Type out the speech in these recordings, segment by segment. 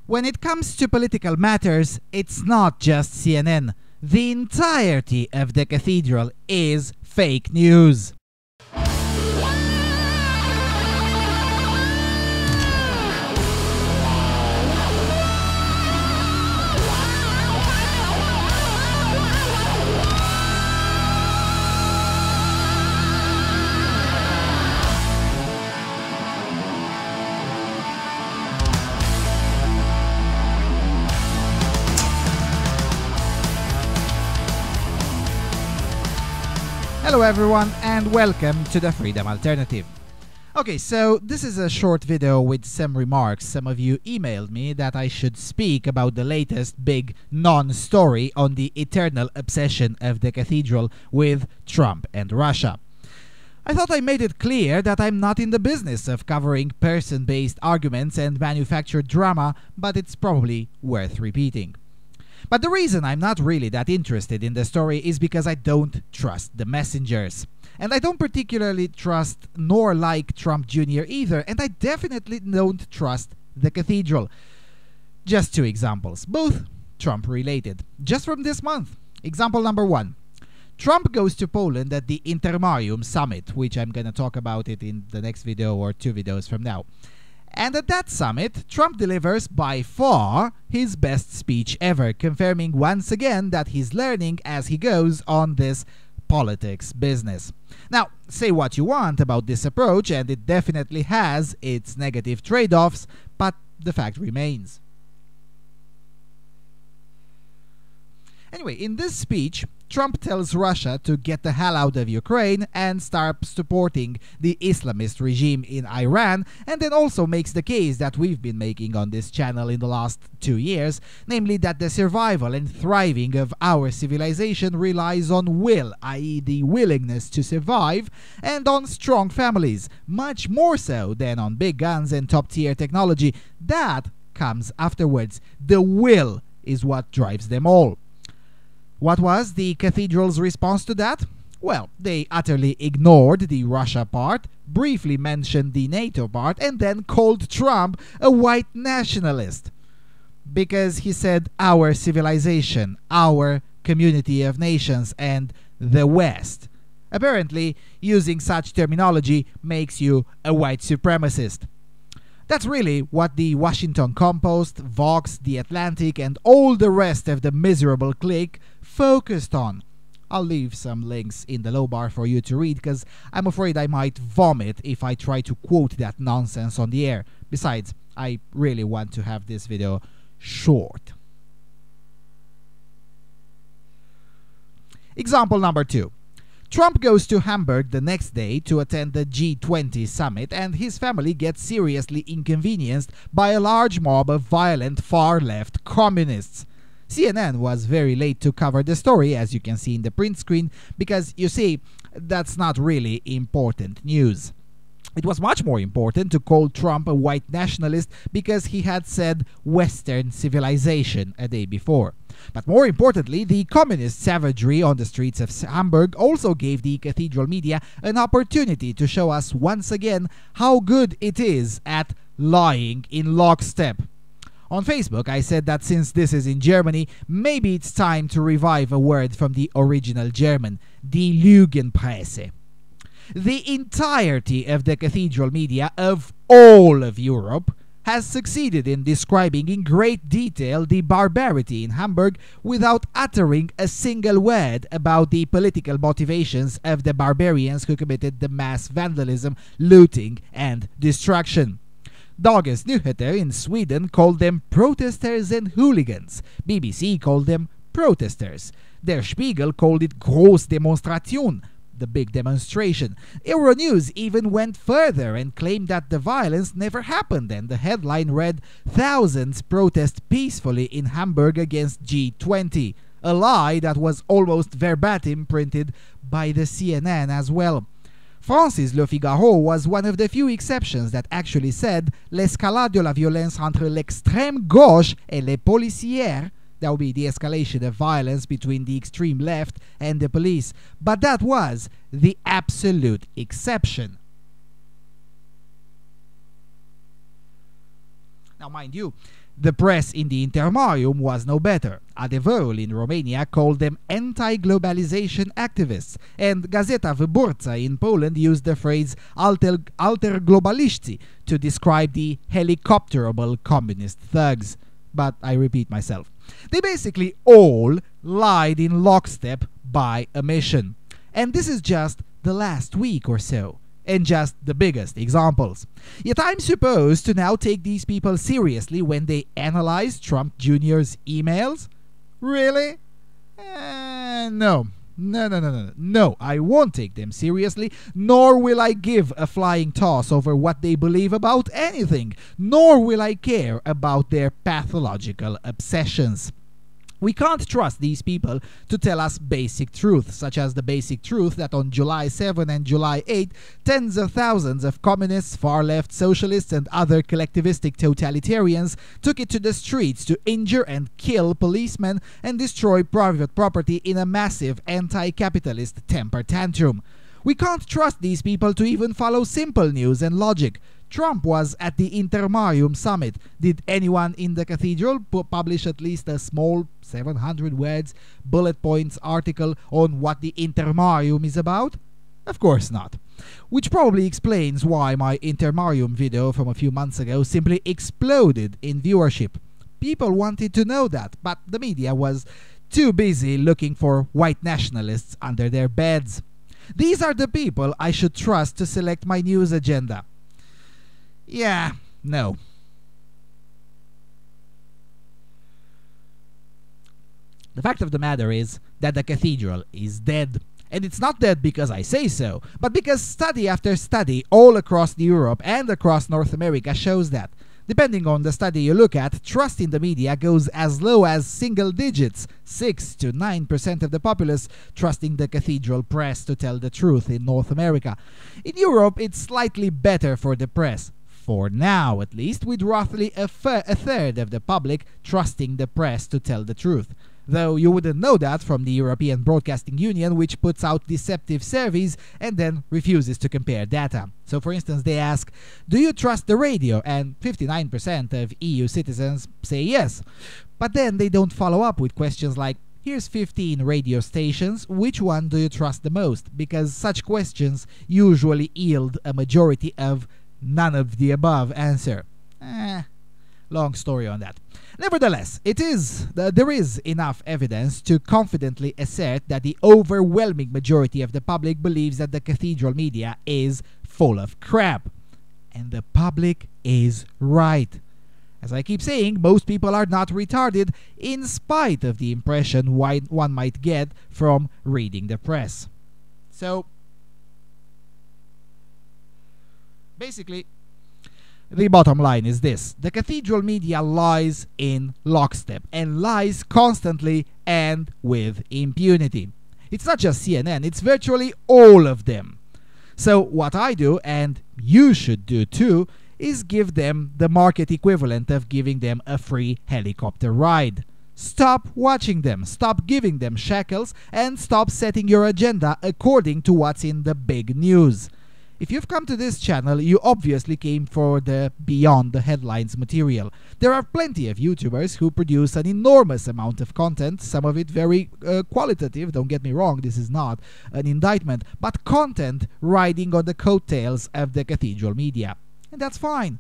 When it comes to political matters, it's not just CNN. The entirety of the cathedral is fake news. Hello everyone and welcome to the Freedom Alternative. Okay, so this is a short video with some remarks. Some of you emailed me that I should speak about the latest big non-story on the eternal obsession of the cathedral with Trump and Russia. I thought I made it clear that I'm not in the business of covering person-based arguments and manufactured drama, but it's probably worth repeating. But the reason I'm not really that interested in the story is because I don't trust the messengers. And I don't particularly trust nor like Trump Jr. either, and I definitely don't trust the cathedral. Just two examples, both Trump-related, just from this month. Example number one. Trump goes to Poland at the Intermarium Summit, which I'm going to talk about it in the next video or two videos from now. And at that summit, Trump delivers by far his best speech ever, confirming once again that he's learning as he goes on this politics business. Now, say what you want about this approach, and it definitely has its negative trade-offs, but the fact remains. Anyway, in this speech, Trump tells Russia to get the hell out of Ukraine and start supporting the Islamist regime in Iran, and then also makes the case that we've been making on this channel in the last 2 years, namely that the survival and thriving of our civilization relies on will, i.e. the willingness to survive, and on strong families, much more so than on big guns and top-tier technology. That comes afterwards. The will is what drives them all. What was the cathedral's response to that? Well, they utterly ignored the Russia part, briefly mentioned the NATO part, and then called Trump a white nationalist. Because he said our civilization, our community of nations, and the West. Apparently, using such terminology makes you a white supremacist. That's really what the Washington Compost, Vox, The Atlantic, and all the rest of the miserable clique focused on. I'll leave some links in the low bar for you to read, because I'm afraid I might vomit if I try to quote that nonsense on the air. Besides, I really want to have this video short. Example number two. Trump goes to Hamburg the next day to attend the G20 summit, and his family gets seriously inconvenienced by a large mob of violent far-left communists. CNN was very late to cover the story, as you can see in the print screen, because, you see, that's not really important news. It was much more important to call Trump a white nationalist because he had said Western civilization a day before. But more importantly, the communist savagery on the streets of Hamburg also gave the Cathedral Media an opportunity to show us once again how good it is at lying in lockstep. On Facebook, I said that since this is in Germany, maybe it's time to revive a word from the original German, die Lügenpresse. The entirety of the Cathedral Media of all of Europe has succeeded in describing in great detail the barbarity in Hamburg without uttering a single word about the political motivations of the barbarians who committed the mass vandalism, looting, and destruction. Dagens Nyheter in Sweden called them protesters and hooligans. BBC called them protesters. Der Spiegel called it Großdemonstration, the big demonstration. Euronews even went further and claimed that the violence never happened, and the headline read, "Thousands protest peacefully in Hamburg against G20, a lie that was almost verbatim printed by the CNN as well. France's Le Figaro was one of the few exceptions that actually said l'escalade de la violence entre l'extrême gauche et les policiers. That would be the escalation of violence between the extreme left and the police. But that was the absolute exception. Now, mind you, the press in the Intermarium was no better. Adevărul in Romania called them anti-globalization activists, and Gazeta Wyborcza in Poland used the phrase alter globaliści to describe the helicopterable communist thugs. But I repeat myself. They basically all lied in lockstep by omission. And this is just the last week or so, and just the biggest examples. Yet I'm supposed to now take these people seriously when they analyze Trump Jr.'s emails? Really? No. No, I won't take them seriously, nor will I give a flying toss over what they believe about anything, nor will I care about their pathological obsessions. We can't trust these people to tell us basic truths, such as the basic truth that on July 7 and July 8, tens of thousands of communists, far-left socialists, and other collectivistic totalitarians took it to the streets to injure and kill policemen and destroy private property in a massive anti-capitalist temper tantrum. We can't trust these people to even follow simple news and logic. Trump was at the Intermarium summit. Did anyone in the cathedral publish at least a small 700 words bullet points article on what the Intermarium is about? Of course not. Which probably explains why my Intermarium video from a few months ago simply exploded in viewership. People wanted to know that, but the media was too busy looking for white nationalists under their beds. These are the people I should trust to select my news agenda. Yeah, no. The fact of the matter is that the cathedral is dead. And it's not dead because I say so, but because study after study all across Europe and across North America shows that. Depending on the study you look at, trust in the media goes as low as single digits, 6 to 9% of the populace trusting the cathedral press to tell the truth in North America. In Europe, it's slightly better for the press. For now, at least, with roughly a third of the public trusting the press to tell the truth. Though you wouldn't know that from the European Broadcasting Union, which puts out deceptive surveys and then refuses to compare data. So for instance, they ask, do you trust the radio? And 59% of EU citizens say yes. But then they don't follow up with questions like, here's 15 radio stations, which one do you trust the most? Because such questions usually yield a majority of none of the above answer. Long story on that. Nevertheless, there is enough evidence to confidently assert that the overwhelming majority of the public believes that the cathedral media is full of crap. And the public is right. As I keep saying, most people are not retarded, in spite of the impression one might get from reading the press. So, basically, the bottom line is this. The cathedral media lies in lockstep and lies constantly and with impunity. It's not just CNN, it's virtually all of them. So what I do, and you should do too, is give them the market equivalent of giving them a free helicopter ride. Stop watching them, stop giving them shekels, and stop setting your agenda according to what's in the big news. If you've come to this channel, you obviously came for the beyond the headlines material. There are plenty of YouTubers who produce an enormous amount of content, some of it very qualitative, don't get me wrong, this is not an indictment, but content riding on the coattails of the cathedral media. And that's fine,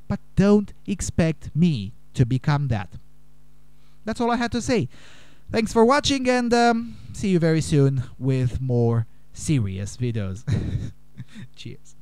but don't expect me to become that. That's all I had to say. Thanks for watching, and see you very soon with more serious videos. Cheers.